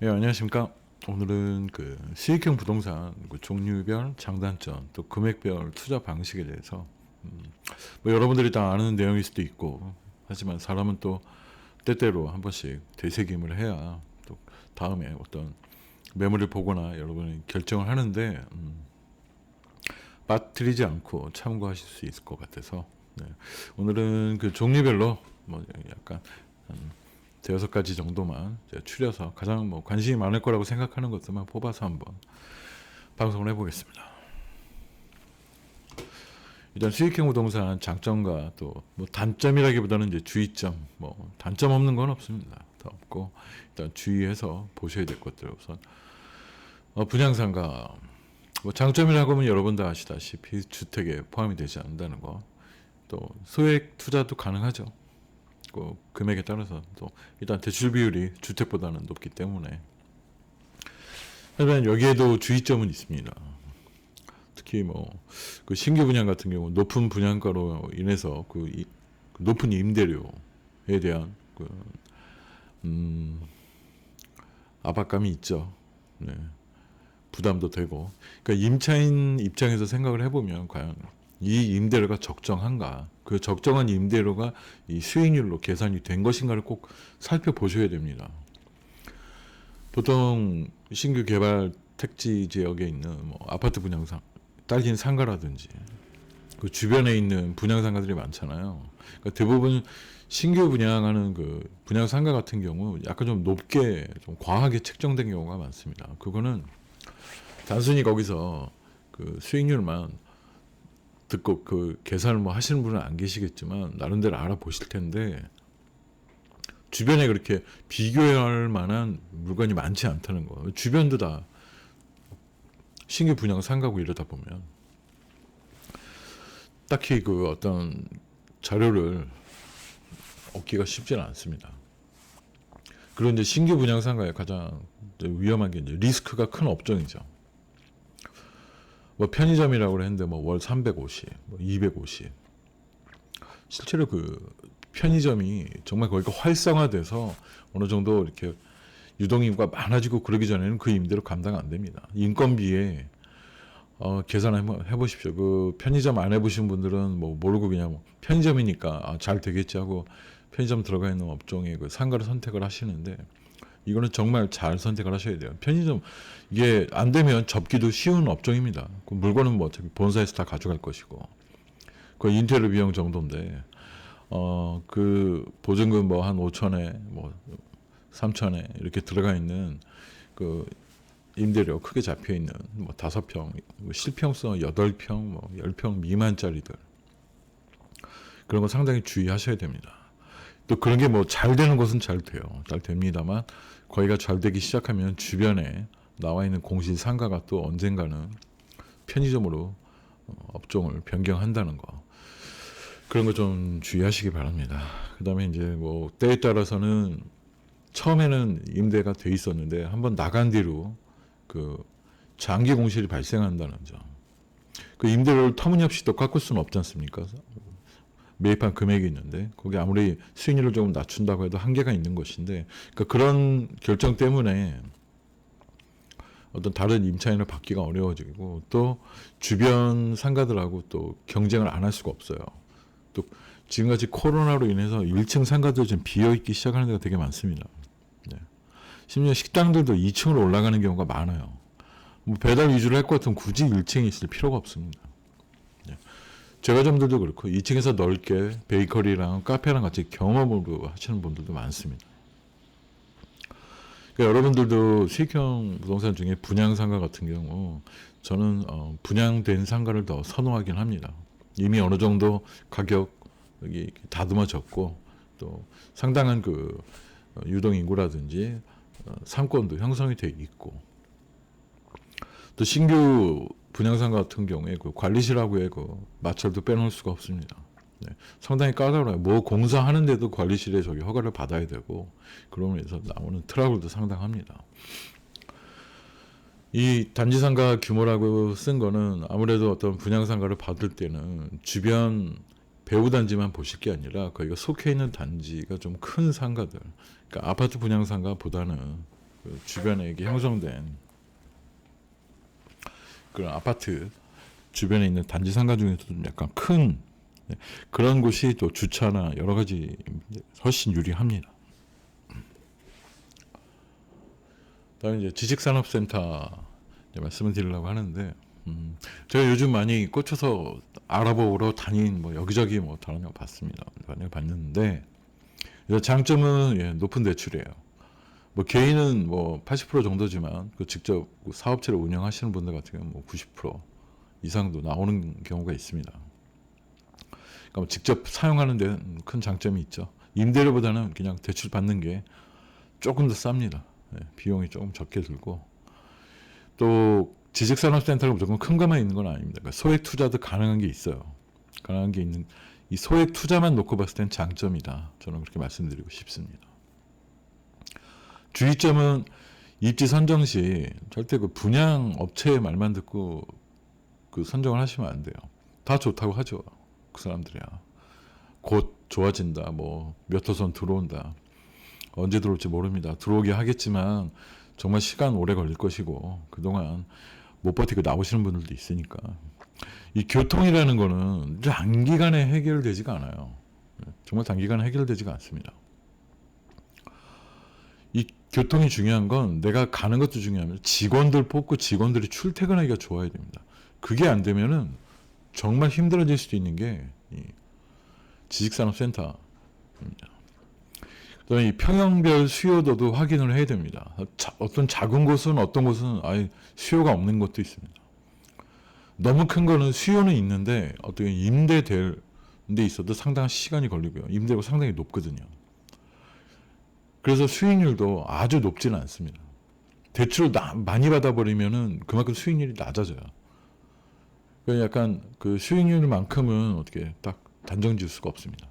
예, 안녕하십니까. 오늘은 그 수익형 부동산 그 종류별 장단점 또 금액별 투자 방식에 대해서 뭐 여러분들이 다 아는 내용일 수도 있고 하지만 사람은 또 때때로 한 번씩 되새김을 해야 또 다음에 어떤 매물을 보거나 여러분이 결정을 하는데 빠뜨리지 않고 참고하실 수 있을 것 같아서 네. 오늘은 그 종류별로 뭐 약간 대여섯 가지 정도만 제가 추려서 가장 뭐 관심이 많을 거라고 생각하는 것들만 뽑아서 한번 방송을 해보겠습니다. 일단 수익형 부동산 장점과 또 뭐 단점이라기보다는 이제 주의점, 뭐 단점 없는 건 없습니다. 더 없고 일단 주의해서 보셔야 될 것들 우선 분양상가 뭐 장점이라고 하면 여러분 다 아시다시피 주택에 포함이 되지 않는다는 거, 또 소액 투자도 가능하죠. 그 금액에 따라서 또 일단 대출 비율이 주택보다는 높기 때문에. 하지만 여기에도 주의점은 있습니다. 특히 뭐 그 신규 분양 같은 경우 높은 분양가로 인해서 그 높은 임대료에 대한 그 압박감이 있죠. 네. 부담도 되고. 그러니까 임차인 입장에서 생각을 해보면 과연 이 임대료가 적정한가? 그 적정한 임대료가 이 수익률로 계산이 된 것인가를 꼭 살펴보셔야 됩니다. 보통 신규 개발 택지 지역에 있는 뭐 아파트 분양상, 딸린 상가라든지 그 주변에 있는 분양 상가들이 많잖아요. 그러니까 대부분 신규 분양하는 그 분양 상가 같은 경우 약간 좀 높게, 좀 과하게 책정된 경우가 많습니다. 그거는 단순히 거기서 그 수익률만 듣고 그 계산을 뭐 하시는 분은 안 계시겠지만 나름대로 알아보실 텐데, 주변에 그렇게 비교할 만한 물건이 많지 않다는 거. 주변도 다 신규 분양 상가고 이러다 보면 딱히 그 어떤 자료를 얻기가 쉽지는 않습니다. 그리고 이제 신규 분양 상가의 가장 위험한 게 이제 리스크가 큰 업종이죠. 뭐 편의점이라고 했는데 뭐 월 350, 뭐 250. 실제로 그 편의점이 정말 거기가 활성화돼서 어느 정도 이렇게 유동인구가 많아지고 그러기 전에는 그 임대료 감당 안 됩니다. 인건비에 계산 한번 해보십시오. 그 편의점 안 해보신 분들은 뭐 모르고 그냥 뭐 편의점이니까 잘 되겠지 하고 편의점 들어가 있는 업종의 그 상가를 선택을 하시는데, 이거는 정말 잘 선택을 하셔야 돼요. 편의점 이게 안 되면 접기도 쉬운 업종입니다. 그 물건은 뭐 어차피 본사에서 다 가져갈 것이고 그 인테리어 비용 정도인데 그 보증금 뭐 한 5천에 뭐 3천에 이렇게 들어가 있는 그 임대료 크게 잡혀 있는 뭐 5평, 뭐 실평성 8평, 뭐 10평 미만짜리들, 그런 거 상당히 주의하셔야 됩니다. 또 그런 게 뭐 잘 되는 곳은 잘 돼요. 잘 됩니다만 거기가 잘 되기 시작하면 주변에 나와 있는 공실 상가가 또 언젠가는 편의점으로 업종을 변경한다는 거. 그런 거 좀 주의하시기 바랍니다. 그 다음에 이제 뭐 때에 따라서는 처음에는 임대가 돼 있었는데 한번 나간 뒤로 그 장기 공실이 발생한다는 점. 그 임대료를 터무니없이 또 깎을 수는 없지 않습니까? 매입한 금액이 있는데 거기 아무리 수익률을 조금 낮춘다고 해도 한계가 있는 것인데, 그러니까 그런 결정 때문에 어떤 다른 임차인을 받기가 어려워지고 또 주변 상가들하고 또 경쟁을 안 할 수가 없어요. 또 지금같이 코로나로 인해서 1층 상가들 좀 비어있기 시작하는 데가 되게 많습니다. 네. 심지어 식당들도 2층으로 올라가는 경우가 많아요. 뭐 배달 위주로 할 것 같으면 굳이 1층에 있을 필요가 없습니다. 네. 제과점들도 그렇고 2층에서 넓게 베이커리랑 카페랑 같이 경험으로 하시는 분들도 많습니다. 그러니까 여러분들도 수익형 부동산 중에 분양상가 같은 경우 저는 분양된 상가를 더 선호하긴 합니다. 이미 어느 정도 가격이 다듬어졌고 또 상당한 그 유동인구라든지 상권도 형성이 돼 있고, 또 신규 분양상 같은 경우에 그 관리실하고의 그 마찰도 빼놓을 수가 없습니다. 네, 상당히 까다로워요. 뭐 공사하는데도 관리실에 저기 허가를 받아야 되고 그러면서 나오는 트러블도 상당합니다. 이 단지상가 규모라고 쓴 거는 아무래도 어떤 분양상가를 받을 때는 주변 배후 단지만 보실 게 아니라 거기가 속해 있는 단지가 좀 큰 상가들, 그러니까 아파트 분양상가보다는 그 주변에 이게 형성된 그런 아파트 주변에 있는 단지 상가 중에서도 약간 큰 그런 곳이 또 주차나 여러 가지 훨씬 유리합니다. 다음에 이제 지식산업센터 말씀을 드리려고 하는데, 제가 요즘 많이 꽂혀서 알아보러 다닌 뭐 여기저기 뭐 다른 거 봤습니다. 많이 봤는데 장점은 높은 대출이에요. 뭐 개인은 뭐 80% 정도지만 그 직접 사업체를 운영하시는 분들 같은 경우는 뭐 90% 이상도 나오는 경우가 있습니다. 그러니까 뭐 직접 사용하는 데는 큰 장점이 있죠. 임대료보다는 그냥 대출 받는 게 조금 더 쌉니다. 비용이 조금 적게 들고, 또 지식산업센터가 무조건 큰 것만 있는 건 아닙니다. 그러니까 소액 투자도 가능한 게 있어요. 가능한 게 있는 이 소액 투자만 놓고 봤을 땐 장점이다. 저는 그렇게 말씀드리고 싶습니다. 주의점은 입지 선정 시 절대 그 분양 업체의 말만 듣고 그 선정을 하시면 안 돼요. 다 좋다고 하죠. 그 사람들이야. 곧 좋아진다. 뭐 몇 호선 들어온다. 언제 들어올지 모릅니다. 들어오게 하겠지만 정말 시간 오래 걸릴 것이고 그동안 못 버티고 나오시는 분들도 있으니까 이 교통이라는 거는 단기간에 해결되지가 않아요. 정말 단기간에 해결되지가 않습니다. 이 교통이 중요한 건 내가 가는 것도 중요하면 직원들 뽑고 직원들이 출퇴근하기가 좋아야 됩니다. 그게 안 되면은 정말 힘들어질 수도 있는 게 이 지식산업센터입니다. 그다음에 이 평형별 수요도도 확인을 해야 됩니다. 어떤 작은 곳은 어떤 곳은 아예 수요가 없는 곳도 있습니다. 너무 큰 거는 수요는 있는데 어떻게 임대될 데 있어도 상당한 시간이 걸리고요. 임대료가 상당히 높거든요. 그래서 수익률도 아주 높지는 않습니다. 대출을 많이 받아버리면은 그만큼 수익률이 낮아져요. 그러니까 약간 그 수익률만큼은 어떻게 딱 단정 지을 수가 없습니다.